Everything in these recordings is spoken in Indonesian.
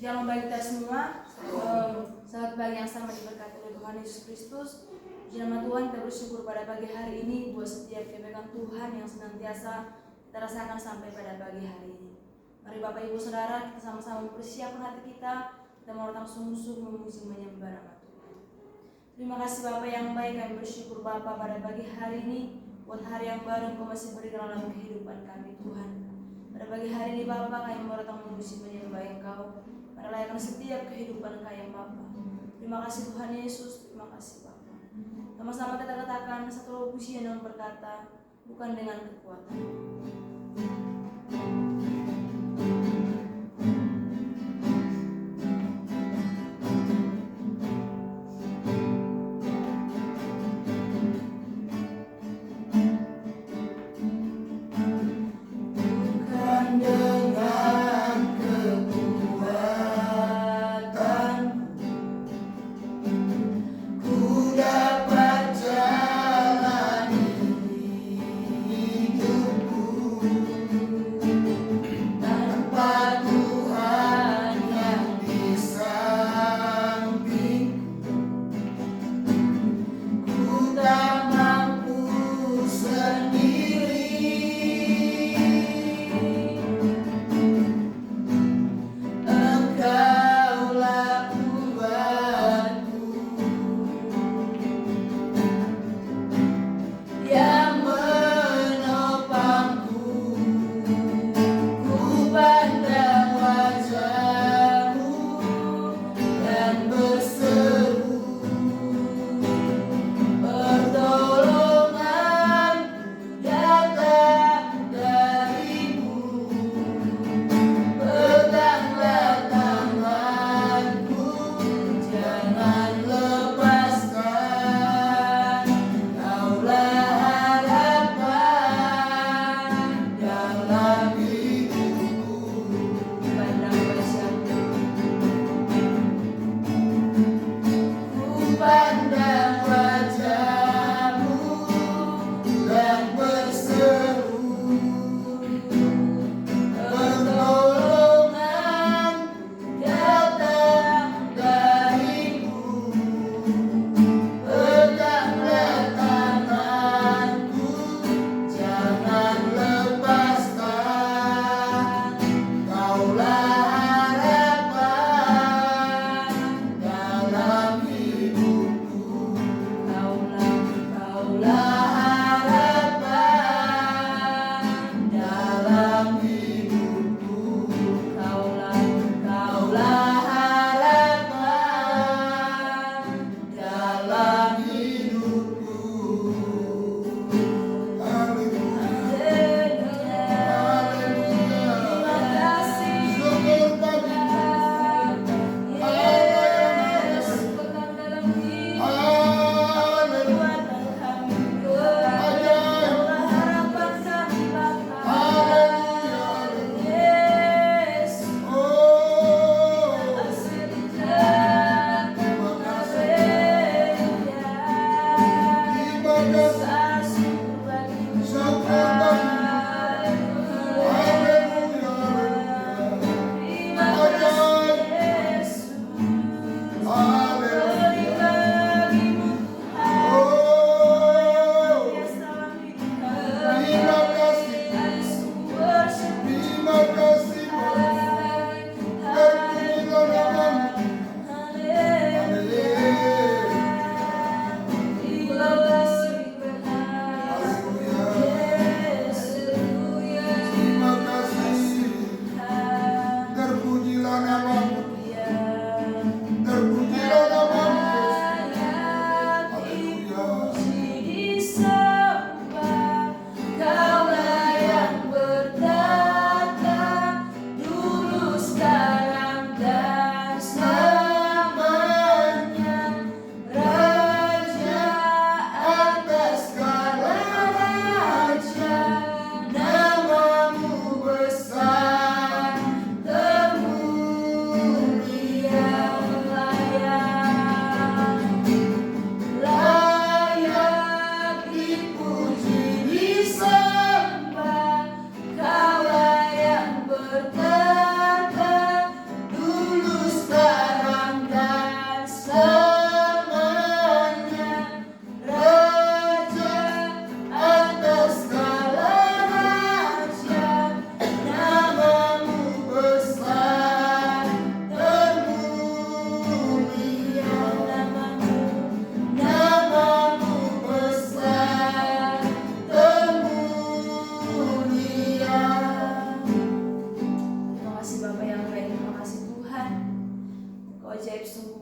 Shalom bagi kita semua. Selamat pagi yang sama diberkati oleh Tuhan Yesus Kristus. Puji nama Tuhan, kita bersyukur pada pagi hari ini buat setiap kebaikan Tuhan yang senantiasa kita rasakan sampai pada pagi hari ini. Mari Bapak Ibu Saudara, kita sama-sama mempersiapkan hati kita mau datang sungguh-sungguh memuji menyembah nama Tuhan. Terima kasih Bapak yang baik, kami bersyukur Bapak pada pagi hari ini buat hari yang baru Engkau masih beri dalam kehidupan kami Tuhan. Pada pagi hari ini Bapak, kami mau datang memuji menyembah Engkau, melayani setiap kehidupan Kami Bapa. Terima kasih Tuhan Yesus, terima kasih Bapa. Sama-sama kita katakan satu pujian yang berkata, bukan dengan kekuatan.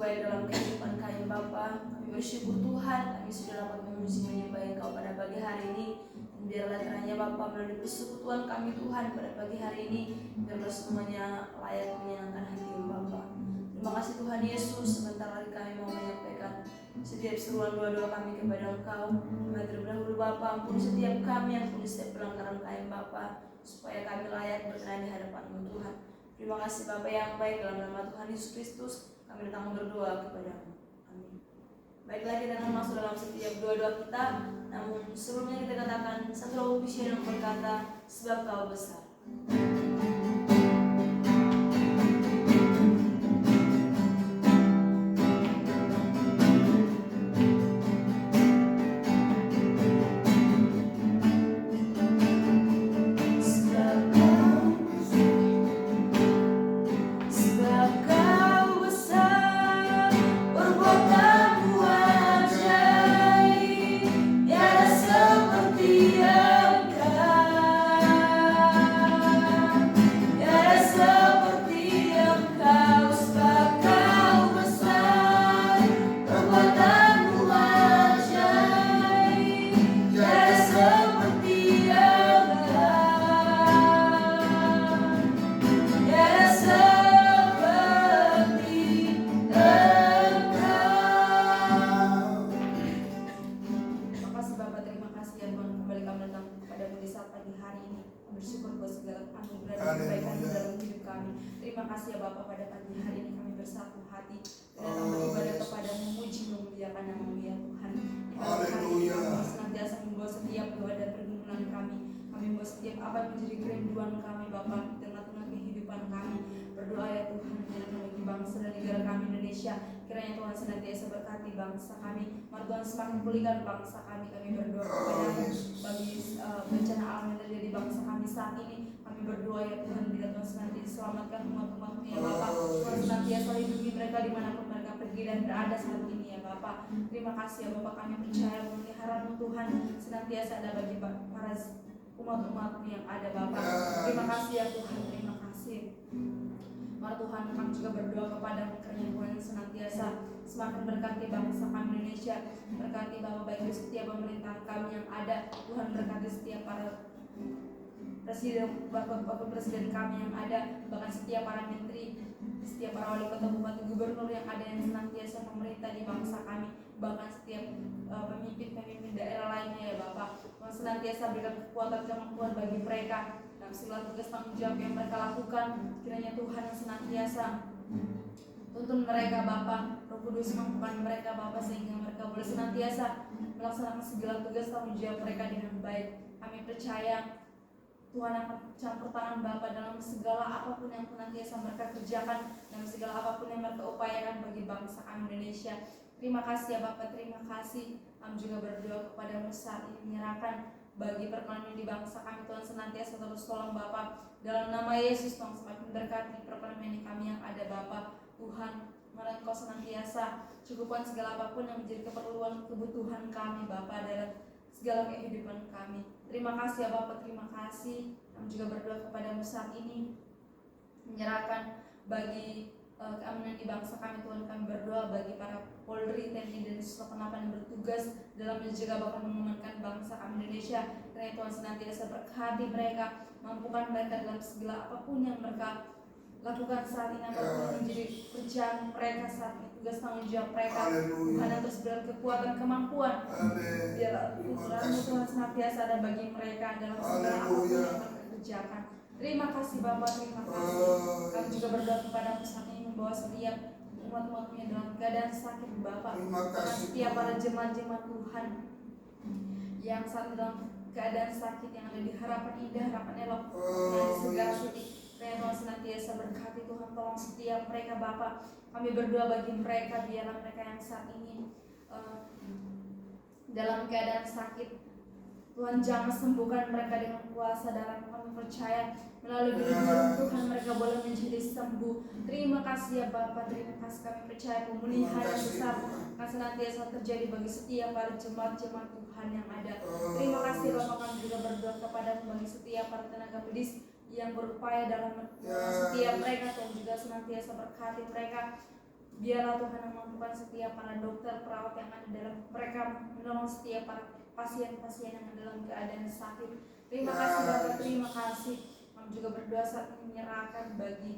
baik dalam kehidupan kami Bapa. Kami bersyukur Tuhan, kami sudah dapat memuji menyembah Engkau pada pagi hari ini. Dan biarlah kiranya Bapa melalui persekutuan kami Tuhan pada pagi hari ini, biarlah semuanya layak menyenangkan hati Bapa. Terima kasih Tuhan Yesus, sebentar lagi kami mau menyampaikan setiap seruan doa-doa kami kepada Engkau. Mari terlebih dahulu Bapa, ampuni setiap kami, ampuni setiap pelanggaran kami Bapa, supaya kami layak berkenan di hadapan-Mu Tuhan. Terima kasih Bapa yang baik, dalam nama Tuhan Yesus Kristus kami datang berdoa kepada-Mu. Amin. Baiklah, kita akan masuk dalam setiap doa-doa kita. Namun sebelumnya kita katakan satu lagu pujian yang berkata, sebab Kau besar. Terima kasih ya Bapak, pada pagi hari ini kami bersatu hati dan datang beribadah kepada-Mu, memuji memuliakan nama-Mu ya Tuhan. Haleluya. Senantiasa membawa setiap doa dan pergumulan kami. Kami membawa setiap apa yang menjadi kerinduan kami Bapak di tengah-tengah kehidupan kami. Berdoa ya Tuhan, kiranya bagi bangsa dan negara kami Indonesia. Kiranya Tuhan senantiasa berkati bangsa kami. Mari Tuhan semakin pulihkan bangsa kami. Kami berdoa kepada-Mu bagi bencana alam yang terjadi di bangsa kami saat ini. Kami berdoa ya Tuhan, bila Tuhan senantiasa selamatkan umat-umat-Mu ya Bapak. Tuhan senantiasa lindungi mereka dimanapun mereka pergi dan berada saat ini ya Bapak. Terima kasih ya Bapak, kami percaya memelihara-Mu Tuhan senantiasa ada bagi para umat-umat-Mu yang ada Bapak. Terima kasih ya Tuhan, terima kasih. Mari Tuhan, kami juga berdoa kepada-Mu kiranya Tuhan senantiasa semakin berkati bangsa kami Indonesia. Berkati Bapak baik di setiap pemerintahan kami yang ada. Tuhan berkati setiap para presiden, bapak presiden kami yang ada, bahkan setiap para menteri, setiap para wali kota, bupati, gubernur yang ada yang senantiasa memerintah di bangsa kami, bahkan setiap pemimpin daerah lainnya ya Bapak. Tuhan senantiasa berikan kekuatan kemampuan bagi mereka dalam segala tugas tanggung jawab yang mereka lakukan. Kiranya Tuhan yang senantiasa tuntun mereka Bapak, Roh Kudus mampukan mereka Bapak, sehingga mereka boleh senantiasa melaksanakan segala tugas tanggung jawab mereka dengan baik. Kami percaya Tuhan akan campur tangan Bapa dalam segala apapun yang senantiasa mereka kerjakan, dalam segala apapun yang mereka upayakan bagi bangsa kami Indonesia. Terima kasih ya Bapak, terima kasih. Kami juga berdoa kepada-Mu saat ini, menyerahkan bagi perekonomian di bangsa kami. Tuhan senantiasa terus tolong Bapak. Dalam nama Yesus Tuhan semakin berkati perekonomian kami yang ada Bapak. Tuhan, mari Engkau senantiasa cukupkan segala apapun yang menjadi keperluan kebutuhan kami Bapak dalam segala kehidupan kami. Terima kasih ya Bapak, terima kasih. Kami juga berdoa kepada-Mu saat ini, menyerahkan bagi keamanan di bangsa kami. Tuhan, kami berdoa bagi para Polri, TNI dan segenap yang bertugas dalam menjaga bahkan mengamankan bangsa kami Indonesia. Kiranya Tuhan senantiasa berkati mereka, mampukan mereka dalam segala apapun yang mereka lakukan saat ini, apapun yang menjadi kerjaan mereka saat ini, tugas tanggung jawab mereka. Tuhan yang terus berikan kekuatan, kemampuan. Biarlah Tuhan senantiasa ada bagi mereka dalam segala apapun yang mereka kerjakan. Terima kasih Bapak, terima kasih. Kami juga berdoa kepada-Mu saat ini, membawa setiap umat-umat-Mu yang dalam keadaan sakit Bapak. Karena setiap para jemaat-jemaat Tuhan yang saat ini dalam keadaan sakit, yang ada di Harapan Indah, Harapan Elok, yang di segala titik. Tuhan senantiasa berkati, Tuhan tolong setiap mereka Bapak. Kami berdoa bagi mereka, biarlah mereka yang saat ini dalam keadaan sakit, Tuhan jamah sembuhkan mereka dengan kuasa darah. Kami percaya melalui bimbingan Tuhan mereka boleh menjadi sembuh. Terima kasih ya Bapak, terima kasih. Kami percaya pemulihan yang besar akan senantiasa terjadi bagi setiap para jemaat-jemaat Tuhan yang ada. Terima kasih Bapak, kami juga berdoa kepada-Mu bagi setiap para tenaga medis yang berupaya dalam setiap mereka. Tuhan juga senantiasa berkati mereka. Biarlah Tuhan yang mampukan setiap para dokter, perawat yang ada dalam mereka menolong setiap para pasien-pasien yang dalam keadaan sakit. Terima kasih Bapak, terima kasih. Kami juga berdoa saat ini menyerahkan bagi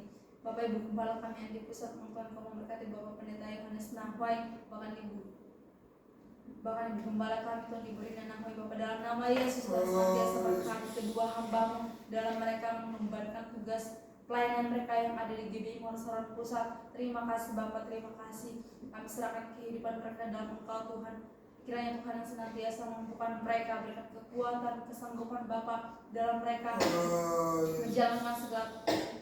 Bapak Ibu Gembala kami yang di pusat, Tuhan kau memberkati Bapak Pendeta Yohanes Nahwai, bahkan Ibu Gembala kami Tuhan Ibu Rina Nahwai, Bapak dalam nama Yesus dan senantiasa berkati kedua hamba-Mu dalam mereka mengembalikan tugas pelayanan mereka yang ada di GBI Morasorot Pusat. Terima kasih Bapak, terima kasih. Kami serahkan kehidupan mereka dalam Engkau Tuhan. Kiranya Tuhan yang senantiasa memampukan mereka, berikan kekuatan, kesanggupan Bapak dalam mereka menjalankan segala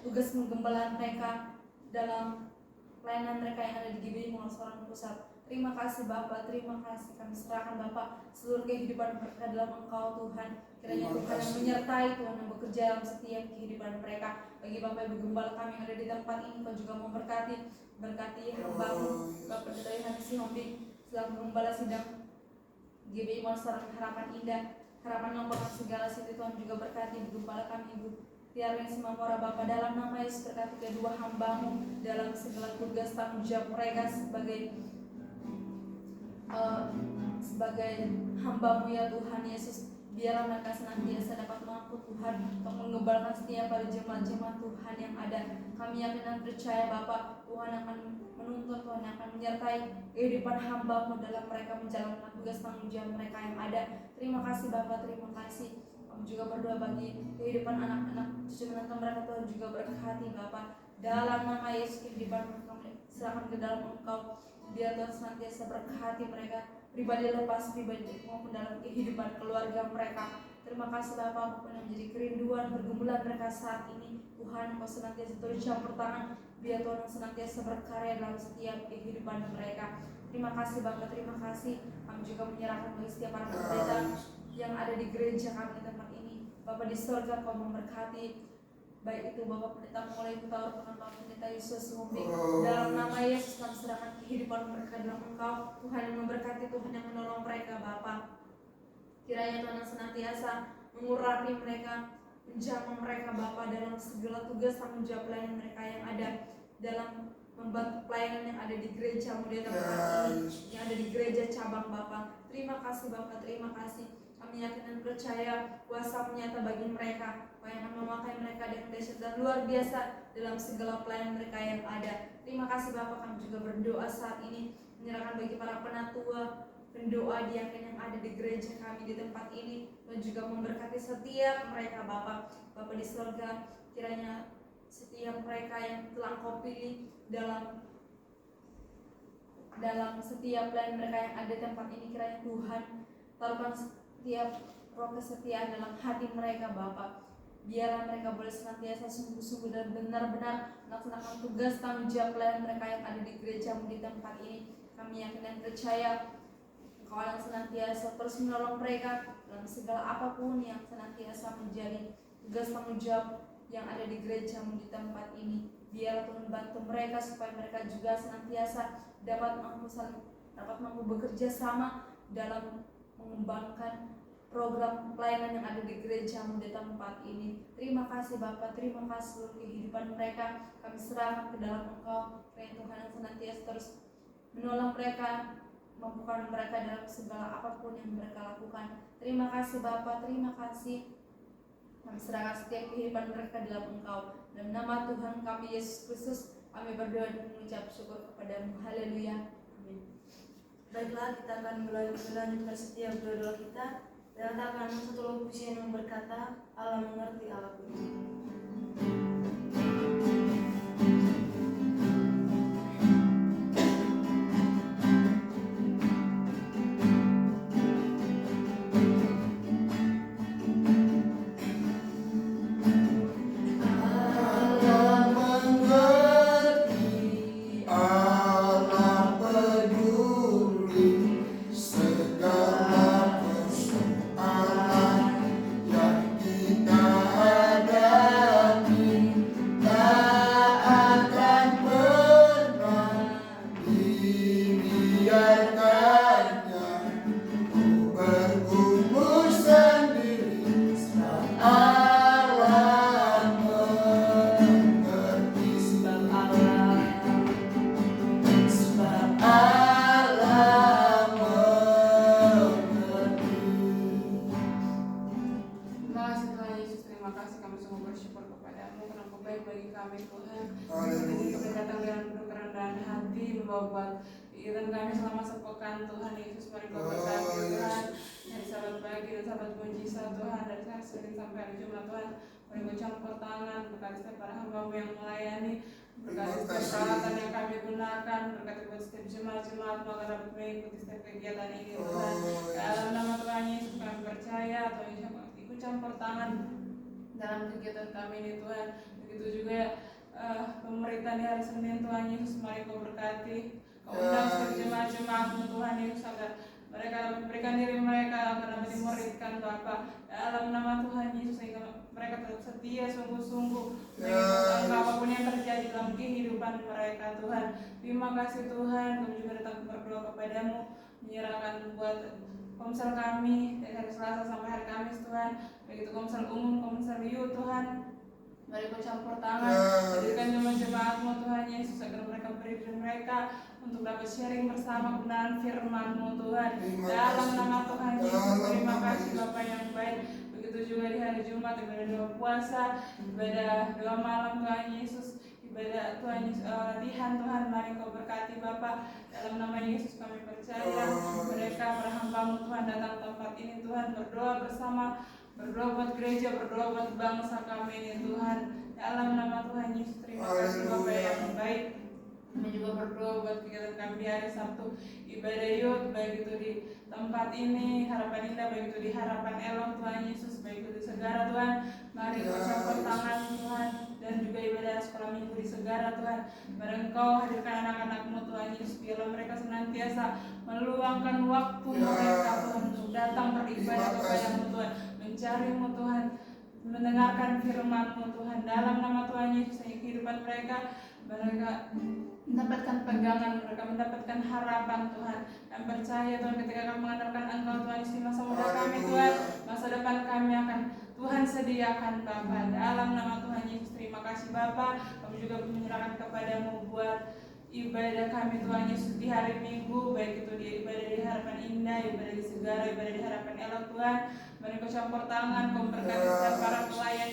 tugas penggembalaan mereka dalam pelayanan mereka yang ada di GBI Morasorot Pusat. Terima kasih Bapak, terima kasih. Kami serahkan Bapak seluruh kehidupan mereka dalam Engkau Tuhan. Kiranya Tuhan yang menyertai, Tuhan yang bekerja dalam setiap kehidupan mereka. Bagi Bapak Ibu Gembala kami yang ada di tempat ini, Kau juga memberkati, berkati hamba-Mu Bapak Pendeta Yohanes Sihombing selaku Gembala Sidang GBI Morasorot Harapan Indah, Harapan Lombakan segala situ. Tuhan juga berkati Gembala kami Ibu Tiara yang Simamora Bapak, dalam nama Yesus berkati kedua hamba-Mu dalam segala tugas tanggung jawab mereka sebagai hamba-Mu ya Tuhan Yesus. Biarlah mereka senantiasa dapat mampu Tuhan untuk mengembalkan setiap para jemaat-jemaat Tuhan yang ada. Kami yakin dan percaya Bapak, Tuhan akan menuntun, Tuhan akan menyertai kehidupan hamba-Mu dalam mereka menjalankan tugas tanggung jawab mereka yang ada. Terima kasih Bapak, terima kasih. Kami juga berdoa bagi kehidupan anak-anak cucu menantu mereka, Tuhan juga berkati Bapak. Dalam nama Yesus kehidupan mereka kami serahkan ke dalam Engkau. Biar Tuhan senantiasa berkati mereka, pribadi lepas pribadi maupun dalam kehidupan keluarga mereka. Terima kasih Bapak, apapun yang menjadi kerinduan pergumulan mereka saat ini, Tuhan Kau senantiasa turut campur tangan. Biar Tuhan senantiasa berkarya dalam setiap kehidupan mereka. Terima kasih Bapak, terima kasih. Kami juga menyerahkan bagi setiap para pendeta yang ada di gereja kami di tempat ini. Bapak di surga Kau memberkati, baik itu Bapak Pendeta mulai Kutaur, Bapak Pendeta Yesus Sihombing. Dalam nama Yesus kami serahkan kehidupan mereka dalam Engkau. Tuhan yang memberkati, Tuhan yang menolong mereka Bapak. Kiranya Tuhan yang senantiasa mengurapi mereka, menjaga mereka Bapak dalam segala tugas tanggung jawab pelayanan mereka yang ada dalam membantu pelayanan yang ada di gereja muda tempat ini, yang ada di gereja cabang Bapak. Terima kasih Bapak, terima kasih. Kami yakin dan percaya kuasa menyata bagi mereka, yang akan memakai mereka dengan dahsyat dan luar biasa dalam segala pelayanan mereka yang ada. Terima kasih Bapak. Kami juga berdoa saat ini menyerahkan bagi para penatua, pendoa diaken yang ada di gereja kami di tempat ini, dan juga memberkati setiap mereka Bapak. Bapak di surga, kiranya setiap mereka yang telah Kau pilih dalam setiap pelayanan mereka yang ada di tempat ini, kiranya Tuhan taruhkan setiap roh kesetiaan dalam hati mereka Bapak. Biarlah mereka boleh senantiasa sungguh-sungguh dan benar-benar melaksanakan tugas tanggung jawab pelayanan mereka yang ada di gereja-Mu di tempat ini. Kami yakin dan percaya Engkau yang senantiasa terus menolong mereka dalam segala apapun yang senantiasa menjadi tugas tanggung jawab yang ada di gereja-Mu di tempat ini. Biarlah Tuhan bantu mereka supaya mereka juga senantiasa dapat mampu bekerja sama dalam mengembangkan program pelayanan yang ada di gereja-Mu di tempat ini. Terima kasih Bapak, terima kasih seluruh kehidupan mereka. Kami serahkan ke dalam Engkau. Kiranya Tuhan yang senantiasa terus menolong mereka, mampukan mereka dalam segala apapun yang mereka lakukan. Terima kasih Bapak, terima kasih. Kami serahkan setiap kehidupan mereka dalam Engkau. Dalam nama Tuhan kami Yesus Kristus, kami berdoa dan mengucap syukur kepada-Mu. Haleluya. Amin. Baiklah, kita akan melanjutkan setiap doa-doa kita. Dan kita akan satu lagu pujian yang berkata, Allah mengerti aku. Yang kita hadapi kami Tuhan. Kami datang dengan penuh kerendahan hati, membawa kegiatan kami selama sepekan Tuhan Yesus. Mari Kau berkati Tuhan, dari sahabat pagi dan sahabat mujizat Tuhan, dari hari Senin sampai hari Jumat Tuhan. Mari Kau campur tangan, berkati setiap para hamba-Mu yang melayani, berkati setiap peralatan yang kami gunakan, berkati buat setiap jemaat-jemaat agar dapat mengikuti setiap kegiatan ini Tuhan. Dalam nama Tuhan Yesus kami percaya, Tuhan Yesus ikut campur tangan dalam kegiatan kami ini Tuhan. Begitu juga pemerintahan di hari Senin Tuhan Yesus, mari Kau berkati, Kau undang setiap jemaat-jemaat-Mu Tuhan Yesus agar mereka dapat memberikan diri mereka agar dapat dimuridkan Bapa. Dalam nama Tuhan Yesus sehingga mereka tetap setia sungguh-sungguh mengikuti apapun yang terjadi dalam kehidupan mereka Tuhan. Terima kasih Tuhan, kami juga datang berdoa kepadamu, menyerahkan buat komsel kami dari hari Selasa sampai hari Kamis Tuhan, begitu komsel umum, komsel youth Tuhan. Mari Kau campur tangan, berikan jemaat-jemaat-Mu Tuhan Yesus agar mereka beri diri mereka untuk dapat sharing bersama kebenaran firman-Mu Tuhan. Dalam nama Tuhan Yesus, terima kasih Bapa yang baik. Begitu juga di hari Jumat, ibadah doa puasa, ibadah doa malam Tuhan Yesus, ibadah Tuhan Yesus, latihan Tuhan, mari Kau berkati Bapa. Dalam nama Yesus kami percaya mereka para hamba-Mu Tuhan datang tempat ini Tuhan, berdoa bersama, berdoa buat gereja, berdoa buat bangsa kami ini Tuhan. Dalam nama Tuhan Yesus, terima kasih Bapa yang baik. Kami juga berdoa buat kegiatan kami di hari Sabtu, ibadah youth, baik itu di tempat ini Harapan Indah, baik itu di Harapan Elok Tuhan Yesus, baik itu di Segara Tuhan. Mari Kau campur tangan Tuhan, dan juga ibadah sekolah minggu di Segara Tuhan. Mari Engkau hadirkan anak-anak-Mu Tuhan Yesus, biarlah mereka senantiasa meluangkan waktu mereka Tuhan untuk datang beribadah kepada-Mu Tuhan, mencari-Mu Tuhan, mendengarkan firman-Mu Tuhan. Dalam nama Tuhan Yesus, kehidupan mereka mendapatkan pegangan, mereka mendapatkan harapan Tuhan, dan percaya Tuhan ketika kami mengandalkan Engkau Tuhan di masa muda kami Tuhan, masa depan kami akan Tuhan sediakan Bapa. Dalam nama Tuhan Yesus, terima kasih Bapa. Kami juga menyerahkan kepadamu buat ibadah kami Tuhan Yesus di hari Minggu, baik itu di ibadah di Harapan Indah, ibadah di Segara, ibadah di Harapan Elok Tuhan. Mari Kau campur tangan, Kau berkati setiap para pelayan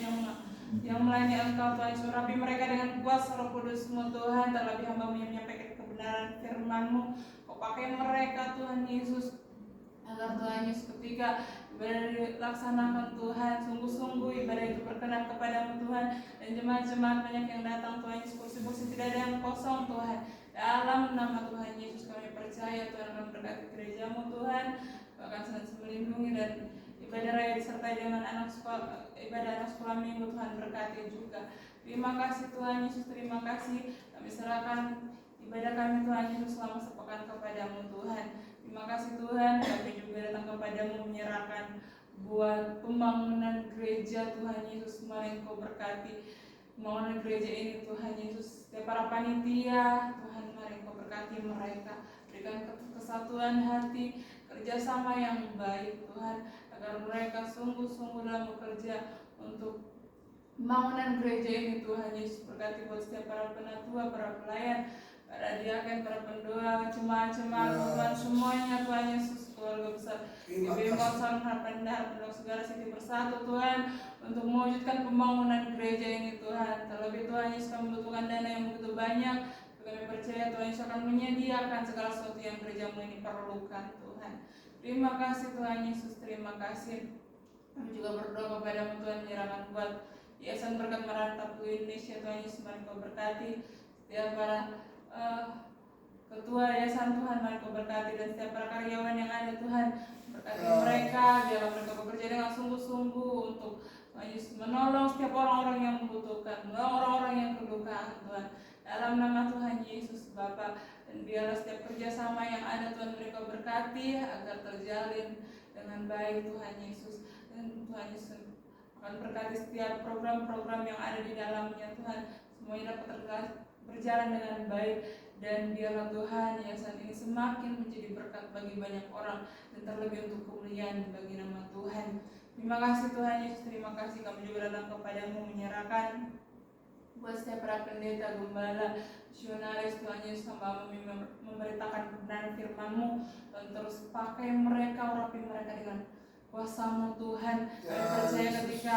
yang melayani Engkau Tuhan Yesus, rapi mereka dengan kuasa Roh Kudus-Mu Tuhan, terlebih hamba-Mu yang menyampaikan kebenaran firman-Mu. Kau pakai mereka Tuhan Yesus, agar Tuhan Yesus ketika ibadah dilaksanakan Tuhan, sungguh-sungguh ibadah itu berkenan kepadamu Tuhan, dan jemaat-jemaat banyak yang datang Tuhan Yesus, kursi-kursi tidak ada yang kosong Tuhan. Dalam nama Tuhan Yesus kami percaya Tuhan akan berkati gereja-Mu Tuhan, akan senantiasa melindungi, dan ibadah raya disertai dengan ibadah anak sekolah minggu Tuhan berkati juga. Terima kasih Tuhan Yesus, terima kasih. Kami serahkan ibadah kami Tuhan Yesus selama sepekan kepadamu Tuhan. Terima kasih Tuhan, kami juga datang kepadamu menyerahkan buat pembangunan gereja Tuhan Yesus. Mari Engkau berkati pembangunan gereja ini Tuhan Yesus. Setiap para panitia Tuhan, mari Engkau berkati mereka, berikan kesatuan hati, kerjasama yang baik Tuhan, agar mereka sungguh-sungguh dalam bekerja untuk pembangunan gereja ini Tuhan Yesus. Berkati buat setiap para penatua, para pelayan, para diaken, para pendoa, jemaat-jemaat Tuhan semuanya Tuhan Yesus, keluarga besar GBI Konson, Harapan Indah, Harapan Segala Siti Bersatu Tuhan, untuk mewujudkan pembangunan gereja ini Tuhan. Terlebih Tuhan Yesus, kami membutuhkan dana yang begitu banyak. Kami percaya Tuhan Yesus akan menyediakan segala sesuatu yang gereja-Mu ini perlukan Tuhan. Terima kasih Tuhan Yesus, terima kasih. Kami juga berdoa kepada-Mu Tuhan, menyerahkan buat Yayasan Berkat Merantau Indonesia Tuhan Yesus, mari Kau berkati setiap para ketua yayasan Tuhan, mari Kau berkati, dan setiap para karyawan yang ada Tuhan, berkati mereka, biarlah mereka bekerja dengan sungguh-sungguh untuk Tuhan Yesus menolong setiap orang-orang yang membutuhkan, menolong orang-orang yang kedukaan Tuhan. Dalam nama Tuhan Yesus Bapa, dan biarlah setiap kerjasama yang ada Tuhan, mereka berkati agar terjalin dengan baik Tuhan Yesus. Dan Tuhan Yesus akan berkati setiap program-program yang ada di dalamnya Tuhan, semuanya dapat berjalan dengan baik. Dan biarlah Tuhan yayasan ini semakin menjadi berkat bagi banyak orang, dan terlebih untuk kemuliaan bagi nama Tuhan. Terima kasih Tuhan Yesus, terima kasih. Kami juga datang kepadamu menyerahkan buat setiap para pendeta, gembala, misionaris Tuhan Yesus, hamba memberitakan kebenaran firman-Mu, dan terus pakai mereka, urapi mereka dengan kuasa-Mu Tuhan. Kami percaya ketika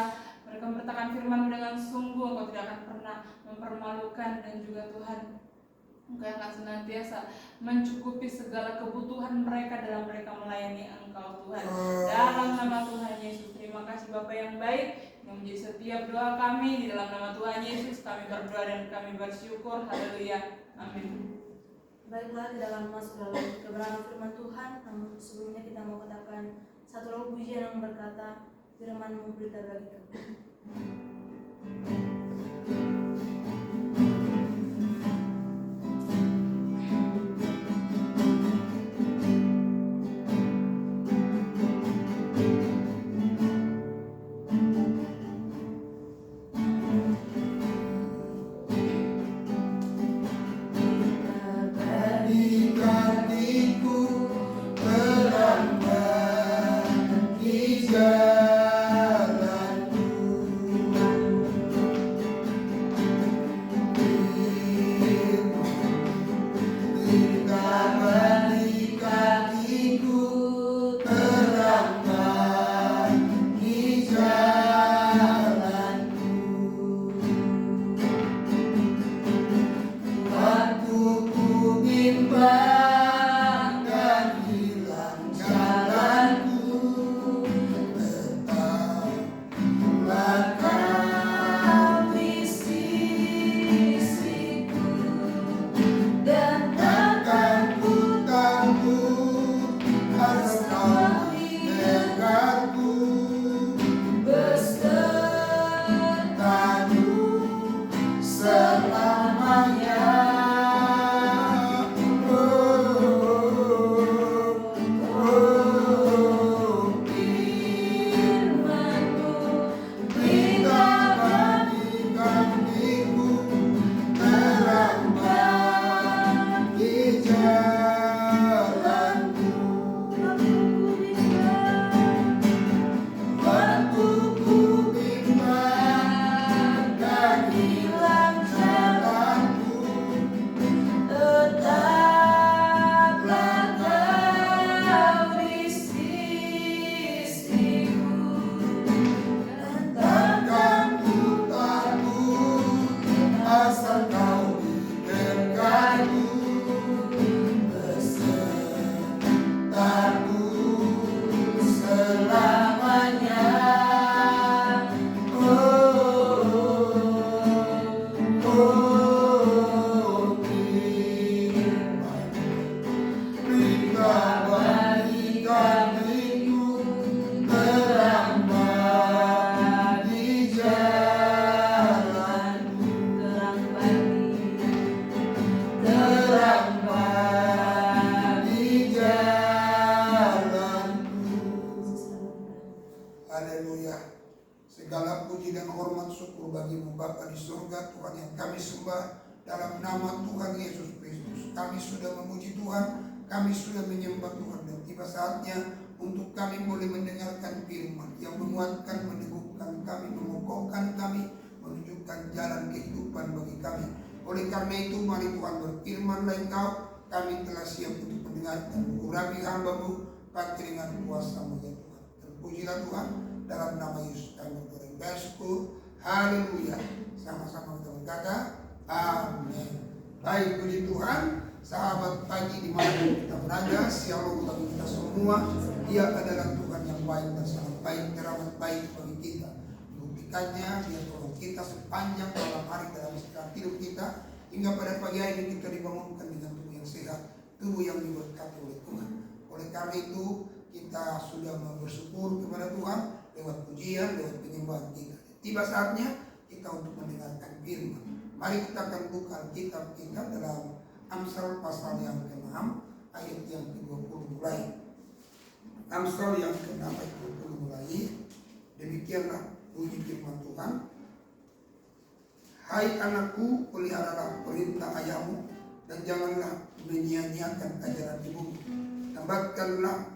Mereka memberitakan firman-Mu dengan sungguh, Engkau tidak akan pernah mempermalukan, dan juga Tuhan, Engkau yang akan senantiasa mencukupi segala kebutuhan mereka dalam mereka melayani Engkau Tuhan. Dalam nama Tuhan Yesus, terima kasih Bapa yang baik yang menjadi setiap doa kami. Di dalam nama Tuhan Yesus kami berdoa dan kami bersyukur. Haleluya. Amin. Baiklah, tidak akan masuk dalam kebenaran firman Tuhan, namun sebelumnya kita mau katakan satu lagu pujian yang berkata, firman-Mu berita bagi kami. Segala puji dan hormat syukur bagi-Mu Bapa di surga, Tuhan yang kami sembah dalam nama Tuhan Yesus Kristus. Kami sudah memuji Tuhan, kami sudah menyembah Tuhan, dan tiba saatnya untuk kami boleh mendengarkan firman yang menguatkan, meneguhkan kami, mengokohkan kami, menunjukkan jalan kehidupan bagi kami. Oleh karena itu mari Tuhan berfirmanlah Engkau, kami telah siap untuk mendengarkan. Urapi hamba-Mu, pakai dengan kuasa-Mu ya Tuhan. Terpujilah Tuhan, dalam nama Yesus kami bersyukur. Haleluya. Sama-sama kita berkata amin. Baik, puji Tuhan. Sahabat pagi di mana kita berada, shalom bagi kita semua. Dia adalah Tuhan yang baik dan sangat baik, teramat baik bagi kita. Buktikannya Dia tolong kita sepanjang malam hari dalam istirahat hidup kita, hingga pada pagi hari ini kita dibangunkan dengan tubuh yang sehat, tubuh yang diberkati oleh Tuhan. Oleh karena itu kita sudah bersyukur kepada Tuhan lewat pujian, lewat penyembahan kita. Tiba saatnya kita untuk mendengarkan firman. Mari kita akan buka kitab kita dalam Amsal pasal yang ke-6 ayat yang ke-20 mulai. Amsal yang ke-6 ayat 20 mulai. Demikianlah bunyi firman Tuhan. Hai anakku, peliharalah perintah ayahmu, dan janganlah menyia-nyiakan ajaran ibumu. Tambahkanlah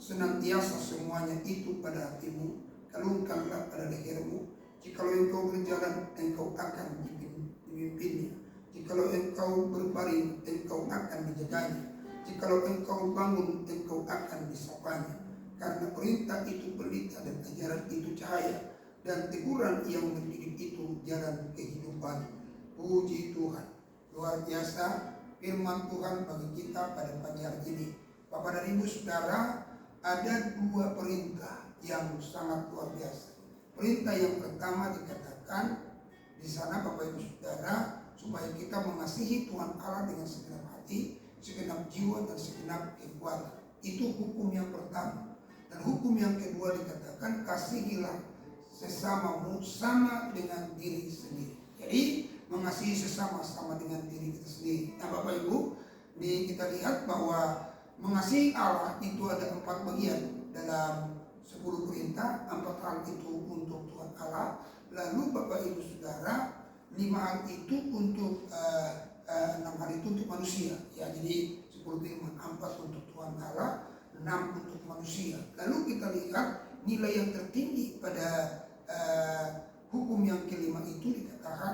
senantiasa semuanya itu pada hatimu, kalungkanlah pada lehermu. Jikalau engkau berjalan, engkau akan dipimpinnya. Jikalau engkau berbaring, engkau akan dijaganya. Jikalau engkau bangun, engkau akan disapanya. Karena perintah itu pelita dan ajaran itu cahaya, dan teguran yang mendidik itu jalan kehidupan. Puji Tuhan. Luar biasa firman Tuhan bagi kita pada pagi hari ini. Bapak dan Ibu Saudara, ada dua perintah yang sangat luar biasa. Perintah yang pertama dikatakan di sana Bapak Ibu Saudara, supaya kita mengasihi Tuhan Allah dengan segenap hati, segenap jiwa dan segenap kekuatan. Itu hukum yang pertama. Dan hukum yang kedua dikatakan kasihilah sesamamu sama dengan diri sendiri. Jadi mengasihi sesama sama dengan diri kita sendiri. Nah Bapak Ibu, kita lihat bahwa mengasihi Allah itu ada 4 bagian dalam 10 perintah. 4 hal itu untuk Tuhan Allah. Lalu Bapak Ibu Saudara, 5 hal itu untuk 6 hal itu untuk manusia. Ya, jadi 10 firman, 4 untuk Tuhan Allah, 6 untuk manusia. Lalu kita lihat nilai yang tertinggi pada hukum yang kelima itu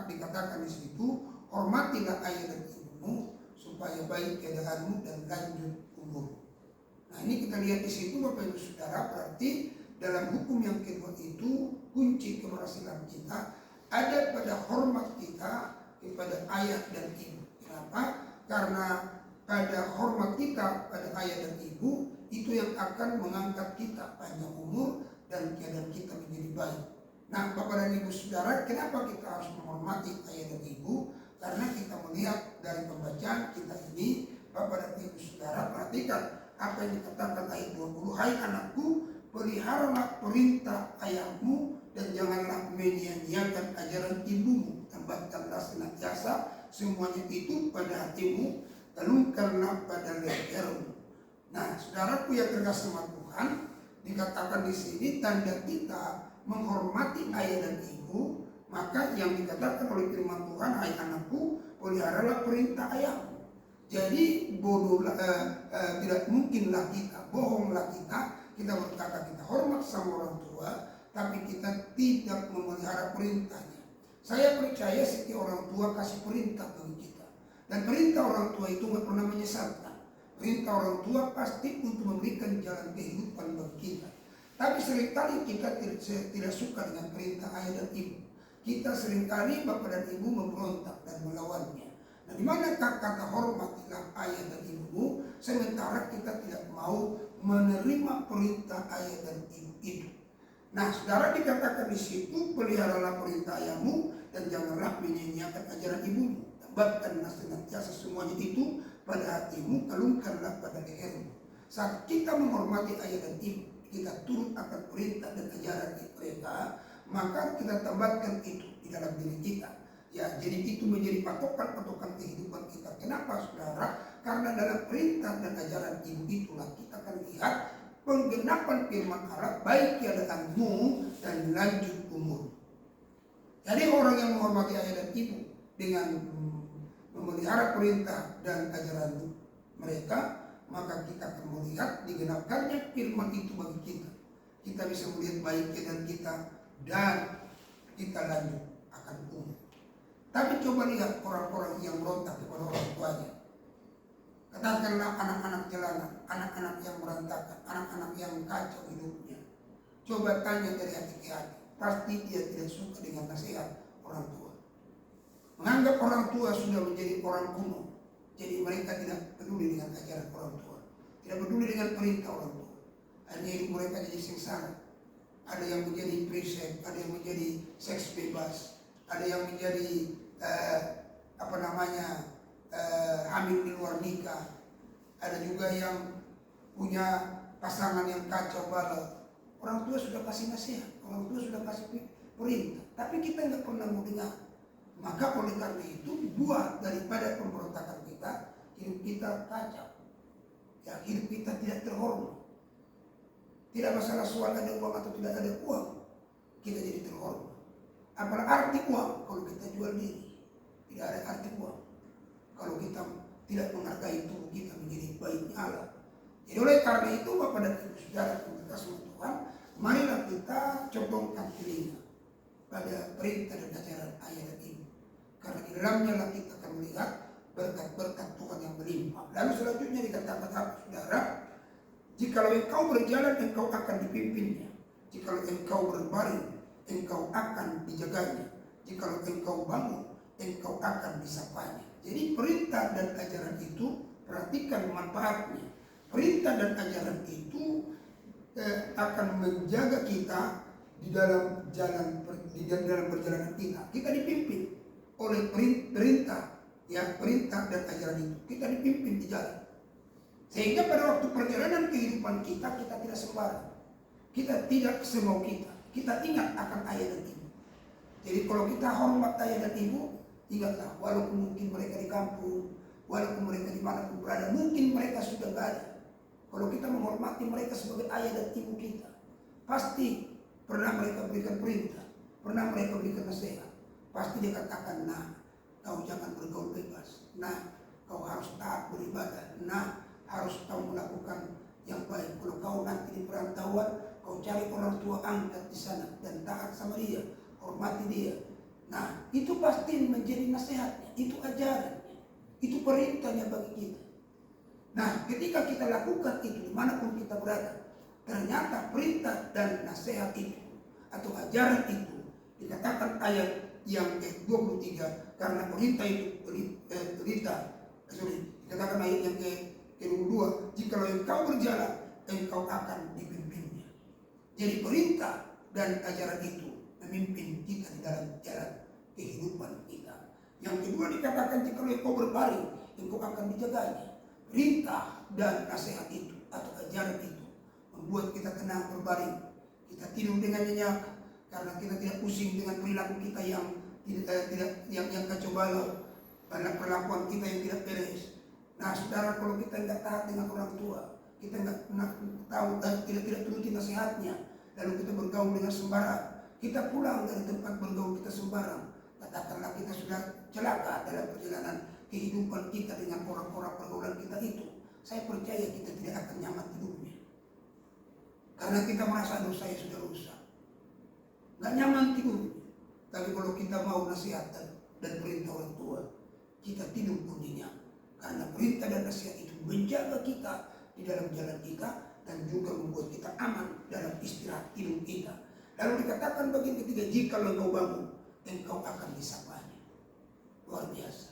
dikatakan di situ, hormatilah ayah dan ibumu supaya baik keadaanmu dan lanjut umur. Nah ini kita lihat di situ Bapak Ibu Saudara, berarti dalam hukum yang kedua itu kunci keberhasilan kita ada pada hormat kita kepada ayah dan ibu. Kenapa? Karena pada hormat kita pada ayah dan ibu itu yang akan mengangkat kita panjang umur dan keadaan kita menjadi baik. Nah Bapak dan Ibu Saudara, kenapa kita harus menghormati ayah dan ibu? Karena kita melihat dari pembacaan kita ini, Bapak dan Ibu Saudara, perhatikan apa yang dikatakan ayat 20. Hai anakku, peliharalah perintah ayahmu dan janganlah menyia-nyiakan ajaran ibumu. Tambahkanlah senantiasa semuanya itu pada hatimu, tanamkanlah pada lehermu. Nah saudaraku yang terkasih sama Tuhan, dikatakan di sini tanda kita menghormati ayah dan ibu, maka yang dikatakan oleh firman Tuhan, hai anakku, peliharalah perintah ayahmu. Jadi tidak mungkinlah kita, bohonglah kita berkata kita hormat sama orang tua, tapi kita tidak memelihara perintahnya. Saya percaya setiap orang tua kasih perintah bagi kita, dan perintah orang tua itu nggak pernah menyesatkan. Perintah orang tua pasti untuk memberikan jalan kehidupan bagi kita. Tapi seringkali kita tidak suka dengan perintah ayah dan ibu. Kita seringkali Bapak dan Ibu memberontak dan melawannya. Nah, di manakah kata hormatilah ayah dan ibumu, sementara kita tidak mau menerima perintah ayah dan ibu itu. Nah, saudara, dikatakan di situ, peliharalah perintah ayahmu dan janganlah menyia-nyiakan ajaran ibumu. Tambahkanlah senantiasa semuanya itu pada hatimu, kalungkanlah pada lehermu. Saat kita menghormati ayah dan ibu, kita turut akan perintah dan ajaran mereka, maka kita tambahkan itu di dalam diri kita. Ya, jadi itu menjadi patokan-patokan kehidupan kita. Kenapa saudara? Karena dalam perintah dan ajaran ibu itulah kita akan lihat penggenapan firman Allah, baik keadaanmu dan lanjut umur. Jadi orang yang menghormati ayah dan ibu dengan memelihara perintah dan ajaran mereka, maka kita akan melihat digenapkannya firman itu bagi kita. Kita bisa melihat baik keadaan kita dan kita lanjut akan umur. Tapi coba lihat orang-orang yang berontak kepada orang tuanya. Katakanlah anak-anak jalanan, anak-anak yang berantakan, anak-anak yang kacau hidupnya. Coba tanya dari hati ke hati, pasti dia tidak suka dengan nasihat orang tua. Menganggap orang tua sudah menjadi orang kuno. Jadi mereka tidak peduli dengan ajaran orang tua, tidak peduli dengan perintah orang tua. Hanya hidup mereka jadi sengsara. Ada yang menjadi free-sex, ada yang menjadi seks bebas, ada yang menjadi hamil di luar nikah. Ada juga yang punya pasangan yang kacau balau. Orang tua sudah kasih nasihat, orang tua sudah kasih perintah, tapi kita nggak pernah mau dengar. Maka oleh karena itu buah daripada pemberontakan kita, hidup kita kacau. Ya, hidup kita tidak terhormat. Tidak masalah soal ada uang atau tidak ada uang, kita jadi terhormat. Apalah arti uang kalau kita jual diri? Tidak ada arti uang kalau kita tidak menghargai tubuh kita menjadi baiknya Allah. Jadi oleh karena itu Bapak dan Ibu Saudara yang dikasihi Tuhan, marilah kita condongkan telinga pada perintah dan ajaran ayah dan ibu. Karena di dalamnya lah kita akan melihat berkat-berkat Tuhan yang melimpah. Lalu selanjutnya dikatakan apa saudara? Jikalau engkau berjalan, engkau akan dipimpinnya. Jikalau engkau berbaring, engkau akan dijaganya. Jikalau engkau bangun, engkau akan disapanya. Jadi perintah dan ajaran itu, perhatikan manfaatnya. Perintah dan ajaran itu akan menjaga kita di dalam perjalanan kita. Kita dipimpin oleh perintah, ya, perintah dan ajaran itu. Kita dipimpin di jalan. Sehingga pada waktu perjalanan kehidupan kita tidak sembarang. Kita tidak semau kita. Kita ingat akan ayah dan ibu. Jadi kalau kita hormat ayah dan ibu, ingatlah, walaupun mungkin mereka di kampung, walaupun mereka dimanapun berada, mungkin mereka sudah gak ada. Kalau kita menghormati mereka sebagai ayah dan ibu kita, pasti pernah mereka berikan perintah, pernah mereka berikan nasihat. Pasti dia katakan, nah, kau jangan bergaul bebas. Nah, kau harus taat beribadah. Nah, harus kau melakukan yang baik. Kalau kau nanti di perantauan, kau cari orang tua angkat di sana dan taat sama dia, hormati dia. Nah, itu pasti menjadi nasihatnya, itu ajarannya, itu perintahnya bagi kita. Nah, ketika kita lakukan itu dimanapun kita berada, ternyata perintah dan nasihat itu atau ajaran itu dikatakan ayat yang ke-23, karena perintah itu dikatakan ayat yang ke-22, jikalau engkau berjalan, engkau akan dipimpinnya. Jadi perintah dan ajaran itu memimpin kita di dalam jalan kehidupan kita. Yang kedua dikatakan, jikalau engkau berbaring, engkau akan dijaganya. Perintah dan nasihat itu atau ajaran itu membuat kita tenang berbaring. Kita tidur dengan nyenyak karena kita tidak pusing dengan perilaku kita yang kacau balau, karena perlakuan kita yang tidak beres. Nah, saudara, kalau kita tidak taat dengan orang tua, kita tidak turuti nasihatnya, lalu kita bergaul dengan sembarang, kita pulang dari tempat bergaul kita sembarang, katakanlah kita sudah celaka dalam perjalanan kehidupan kita dengan orang-orang pergaulan kita itu. Saya percaya kita tidak akan nyaman hidupnya, karena kita merasa dosa yang sudah rusak, nggak nyaman tidurnya. Tapi kalau kita mau nasihat dan perintah orang tua, kita tidur pun nyenyak, karena perintah dan nasihat itu menjaga kita di dalam jalan kita dan juga membuat kita aman dalam istirahat tidur kita. Lalu dikatakan bagian ketiga, jikalau engkau bangun, engkau akan disapanya. Luar biasa.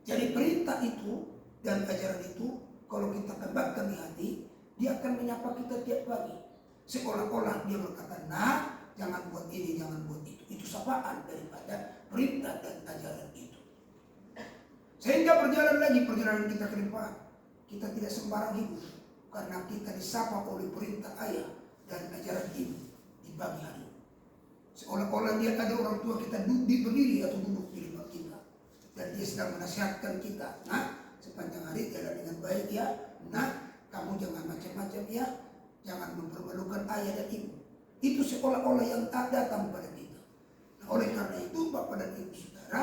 Jadi perintah itu dan ajaran itu, kalau kita kembangkan di hati, dia akan menyapa kita tiap pagi. Seolah-olah dia berkata, nah, jangan buat ini, jangan buat itu. Itu sapaan daripada perintah dan ajaran itu. Sehingga berjalan lagi perjalanan kita ke depan. Kita tidak sembarang hidup, karena kita disapa oleh perintah ayah dan ajaran ibu di pagi hari. Seolah-olah dia ada orang tua kita berdiri atau duduk di depan kita, dan dia sedang menasihatkan kita. Nah, sepanjang hari jalan dengan baik ya. Nah, kamu jangan macam-macam ya. Jangan mempermalukan ayah dan ibu. Itu seolah-olah yang tak datang pada kita. Nah, oleh karena itu, Bapak dan Ibu Saudara,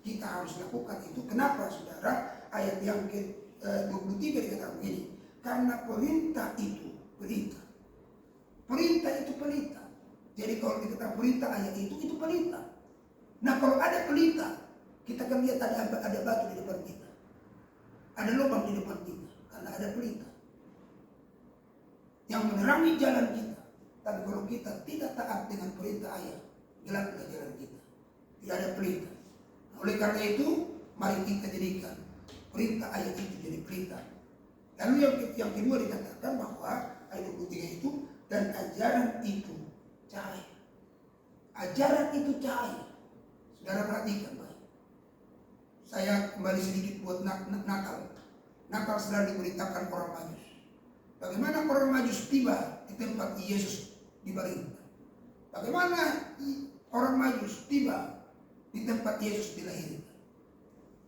kita harus lakukan itu. Kenapa, Saudara? Ayat yang ke-23 dikatakan begini. Karena perintah itu perintah. Perintah itu perintah. Jadi kalau dikatakan perintah ayat itu perintah. Nah, kalau ada perintah, kita kan lihat ada batu di depan kita, ada lubang di depan kita, karena ada pelita yang menerangi jalan kita. Tapi kalau kita tidak taat dengan perintah ayah, gelaplah jalan kita, tidak ada pelita. Nah, oleh karena itu, mari kita jadikan perintah ayah itu jadi pelita. Lalu yang kedua dikatakan bahwa ayat 23 itu, dan ajaran itu cahaya. Ajaran itu cahaya. Saudara perhatikan baik. Saya kembali sedikit buat Natal. Natal selalu diberitakan orang Majus. Bagaimana orang Majus tiba di tempat Yesus dibaringkan. Bagaimana orang Majus tiba di tempat Yesus dilahirkan.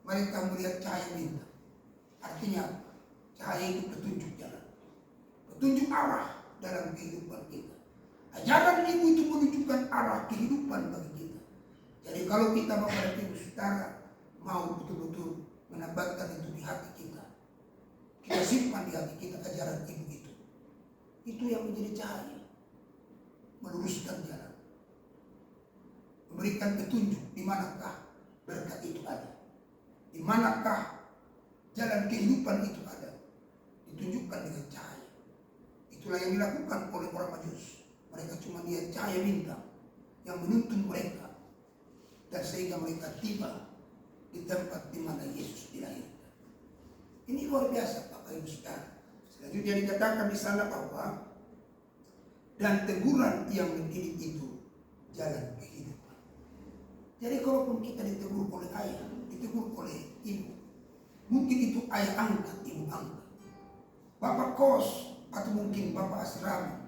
Mereka melihat cahaya bintang. Artinya cahaya itu petunjuk jalan, petunjuk arah dalam kehidupan kita. Ajaran ibu itu menunjukkan arah kehidupan bagi kita. Jadi kalau kita Bapak dan Ibu Saudara mau betul-betul menambahkan itu di hati kita, kita simpan di hati kita ajaran ibu itu. Itu yang menjadi cahaya, meluruskan jalan, memberikan petunjuk di manakah berkat itu ada, di manakah jalan kehidupan itu ada, ditunjukkan dengan cahaya. Itulah yang dilakukan oleh orang Majus. Mereka cuma lihat cahaya bintang, yang menuntun mereka, dan sehingga mereka tiba di tempat di mana Yesus dilahirkan. Ini luar biasa Bapak Ibu Saudara. Selanjutnya dikatakan di sana bahwa dan teguran yang mendidik itu jalan kehidupan. Jadi kalaupun kita ditegur oleh ayah, ditegur oleh ibu, mungkin itu ayah angkat, ibu angkat, bapak kos, atau mungkin bapak asrama,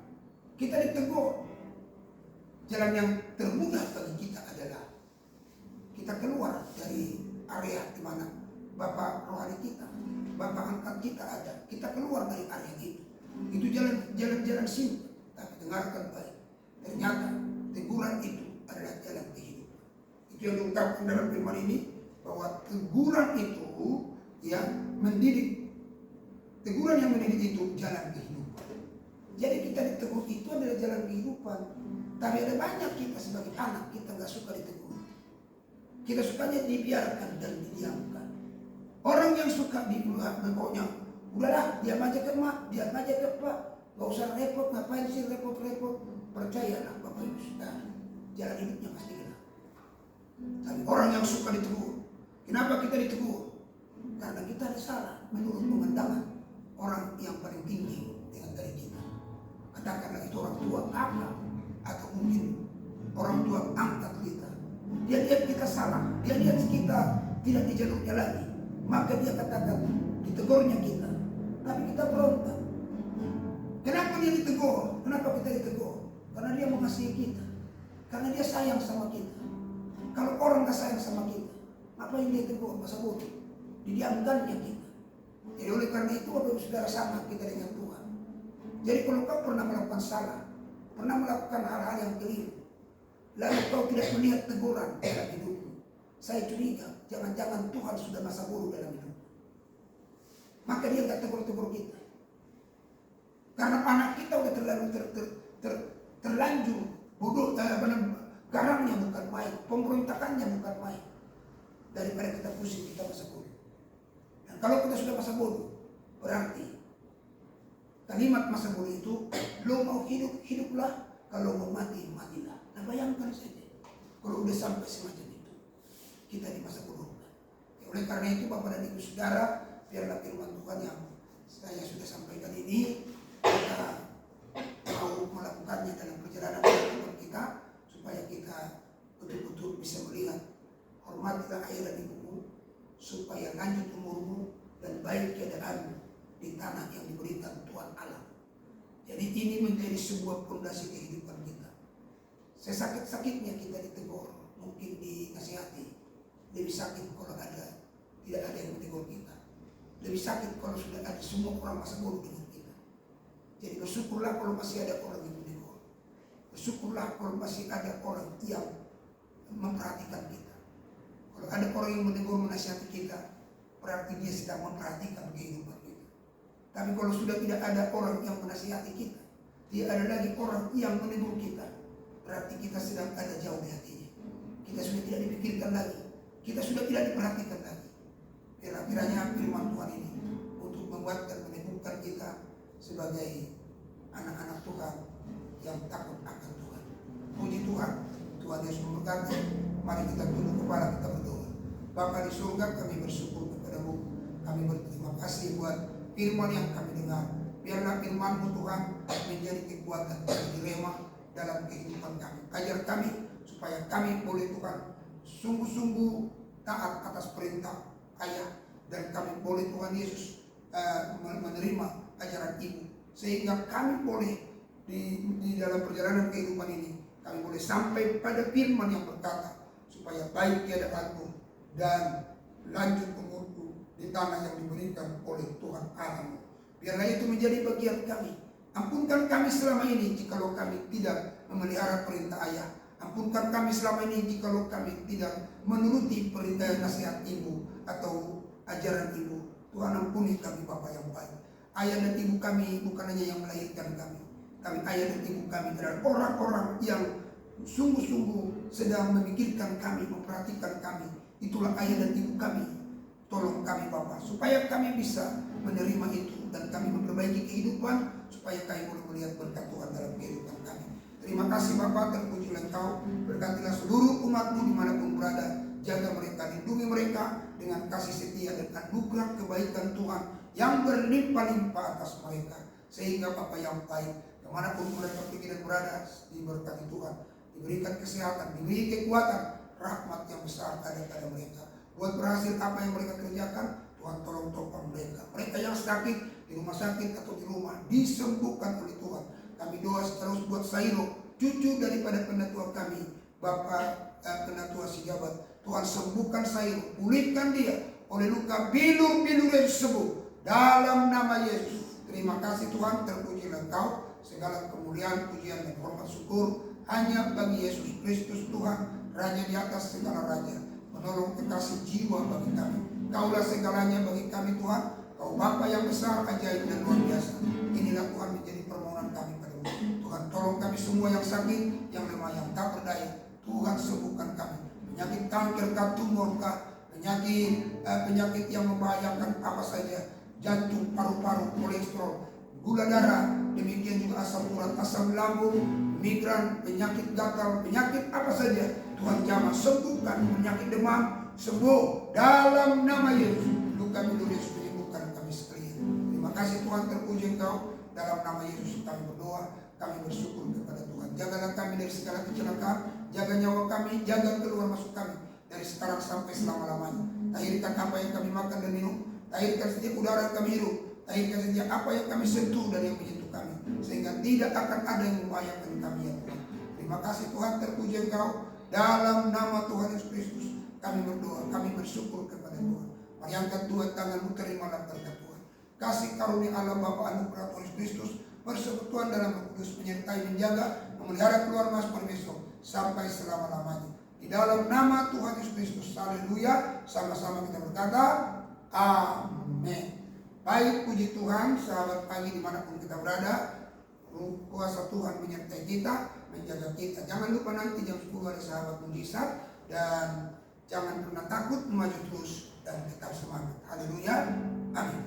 kita ditegur. Jalan yang termudah bagi kita adalah kita keluar dari area di mana bapak rohani kita, bapak angkat kita ada. Kita keluar dari area itu. Itu jalan simpel, tapi dengarkan baik. Ternyata teguran itu adalah jalan kehidupan. Itu yang diungkapkan dalam firman ini, bahwa teguran itu yang mendidik. Teguran yang mendidik itu jalan kehidupan. Jadi kita ditegur itu adalah jalan kehidupan. Tapi ada banyak kita sebagai anak, kita nggak suka ditegur. Kita sukanya dibiarkan dan didiamkan. Orang yang suka pokoknya udahlah, diam aja ke mak, diam aja ke pak, nggak usah repot, ngapain sih repot-repot. Percayalah Bapak Ibu Saudara, jalan hidupnya pasti kena. Tapi orang yang suka ditegur, kenapa kita ditegur? Karena kita ada salah menurut pemandangan orang yang paling tinggi dengan dari kita. Katakanlah itu orang tua kakak, atau mungkin orang tua angkat kita. Dia lihat kita salah, dia lihat kita tidak di jalurnya lagi, maka dia katakan, ditegurnya kita, tapi kita berontak. Kenapa dia ditegur? Kenapa kita ditegur? Karena dia mengasihi kita, karena dia sayang sama kita. Kalau orang gak sayang sama kita, ngapain dia tegur? Masa bodoh, didiamkannya kita. Jadi oleh karena itu Bapak Saudara, sama kita dengan Tuhan. Jadi kalau kau pernah melakukan salah, pernah melakukan hal-hal yang keliru, lalu kau tidak melihat teguran dalam hidupmu, saya curiga jangan-jangan Tuhan sudah masa bodoh dalam hidup. Maka dia gak tegur-tegur kita. Karena anak kita udah terlalu terlanjur bodoh, garangnya bukan main, pemberontakannya bukan main. Daripada kita pusing, kita masa bodoh. Dan kalau kita sudah masa bodoh, berarti kalimat masa bodoh itu, lo mau hidup, hiduplah, kalau mau mati, matilah. Nah bayangkan saja, kalau udah sampai semacam itu, kita di masa bodoh. Ya, oleh karena itu Bapak dan Ibu Saudara, biarlah firman Tuhan yang saya sudah sampaikan ini, kita mau melakukannya dalam perjalanan kehidupan kita, supaya kita betul-betul bisa melihat hormatilah ayah dan ibumu, supaya lanjut umurmu dan baik keadaanmu di tanah yang diberikan Tuhan Allah. Jadi ini menjadi sebuah fondasi kehidupan kita. Sesakit-sakitnya kita ditegur, mungkin dinasihati, lebih sakit kalau tidak ada yang menegur kita. Lebih sakit kalau sudah ada semua orang masa bodoh dengan kita. Jadi bersyukurlah kalau masih ada orang yang menegur. Bersyukurlah kalau masih ada orang yang memperhatikan kita. Kalau ada orang yang menegur, menasihati kita, berarti dia sedang memperhatikan kehidupan kita. Tapi kalau sudah tidak ada orang yang menasihati kita, tidak ada lagi orang yang menegur kita, berarti kita sedang ada jauh di hatinya. Kita sudah tidak dipikirkan lagi, kita sudah tidak diperhatikan lagi. Kiranya firman Tuhan ini untuk membuat dan meneguhkan kita sebagai anak-anak Tuhan yang takut akan Tuhan. Puji Tuhan, Tuhan Yesus memberkati. Mari kita tunduk kepala, kita berdoa. Bapa di surga, kami bersyukur kepadamu. Kami berterima kasih buat firman yang kami dengar. Biarlah firman-Mu Tuhan menjadi kekuatan bagi rema dalam kehidupan kami. Ajar kami supaya kami boleh Tuhan sungguh-sungguh taat atas perintah ayah, dan kami boleh Tuhan Yesus menerima ajaran ibu, sehingga kami boleh di dalam perjalanan kehidupan ini kami boleh sampai pada firman yang berkata, supaya baik keadaanmu dan lanjut umurku di tanah yang diberikan oleh Tuhan Allahmu. Biarlah itu menjadi bagian kami. Ampunkan kami selama ini jikalau kami tidak memelihara perintah ayah. Ampunkan kami selama ini jikalau kami tidak menuruti perintah nasihat ibu atau ajaran ibu. Tuhan ampuni kami Bapa yang baik. Ayah dan ibu kami bukan hanya yang melahirkan kami, tapi ayah dan ibu kami adalah orang-orang yang sungguh-sungguh sedang memikirkan kami, memperhatikan kami. Itulah ayah dan ibu kami. Tolong kami Bapa, supaya kami bisa menerima itu dan kami memperbaiki kehidupan, supaya kami boleh melihat berkat Tuhan dalam kehidupan kami. Terima kasih Bapa, terpujilah Engkau. Berkatilah seluruh umat-Mu dimanapun berada. Jaga mereka, lindungi mereka dengan kasih setia dan anugerah kebaikan Tuhan yang berlimpah-limpah atas mereka. Sehingga Bapa yang baik, kemanapun mereka pergi dan berada, diberkati Tuhan, diberikan kesehatan, diberi kekuatan, rahmat yang besar ada pada mereka. Buat berhasil apa yang mereka kerjakan, Tuhan tolong topang mereka. Mereka yang sakit di rumah sakit atau di rumah, disembuhkan oleh Tuhan. Kami doa terus buat Sairo, cucu daripada penatua kami, Bapak penatua Sijabat. Tuhan sembuhkan Sairo, pulihkan dia oleh luka bilur-bilur yang sembuh dalam nama Yesus. Terima kasih Tuhan, terpujilah Engkau. Segala kemuliaan, pujian dan hormat syukur hanya bagi Yesus Kristus Tuhan, Raja di atas segala raja, menolong kekasih jiwa bagi kami. Kaulah segalanya bagi kami Tuhan. Kau Bapa yang besar, ajaib dan luar biasa. Inilah Tuhan menjadi permohonan kami padamu. Tuhan tolong kami semua yang sakit, yang lemah, yang tak berdaya. Tuhan sembuhkan kami. Penyakit kanker, tumor, penyakit yang membahayakan apa saja, jantung, paru-paru, kolesterol, gula darah, demikian juga asam urat, asam lambung, migran, penyakit gatal, penyakit apa saja, Tuhan jamah sembuhkan. Penyakit demam sembuh dalam nama Yesus. Luka minum Yesus menyembuhkan kami sekalian. Terima kasih Tuhan, terpuji Engkau. Dalam nama Yesus kami berdoa, kami bersyukur kepada Tuhan. Jagalah kami dari segala kecelakaan, jaga nyawa kami, jaga keluar masuk kami dari sekarang sampai selama-lamanya. Tahirkan apa yang kami makan dan minum, tahirkan setiap udara yang kami hirup, tahirkan setiap apa yang kami sentuh dan yang menyentuh kami, sehingga tidak akan ada yang membahayakan kami ya Tuhan. Terima kasih Tuhan, terpuji Engkau. Dalam nama Tuhan Yesus Kristus kami berdoa, kami bersyukur kepada Tuhan. Mari angkat dua tanganmu, terimalah berkat Tuhan. Kasih karunia Allah Bapa, anugerah Tuhan Yesus Kristus, persekutuan dalam Roh Kudus menyertai, menjaga, memelihara keluar masuk besok sampai selama-lamanya. Di dalam nama Tuhan Yesus Kristus, haleluya. Sama-sama kita berkata, amin. Baik, puji Tuhan, sahabat pagi dimanapun kita berada, kuasa Tuhan menyertai kita, menjaga kita. Jangan lupa nanti jam 10 ada sahabat mujizat, dan jangan pernah takut, maju terus dan tetap semangat. Haleluya, amin.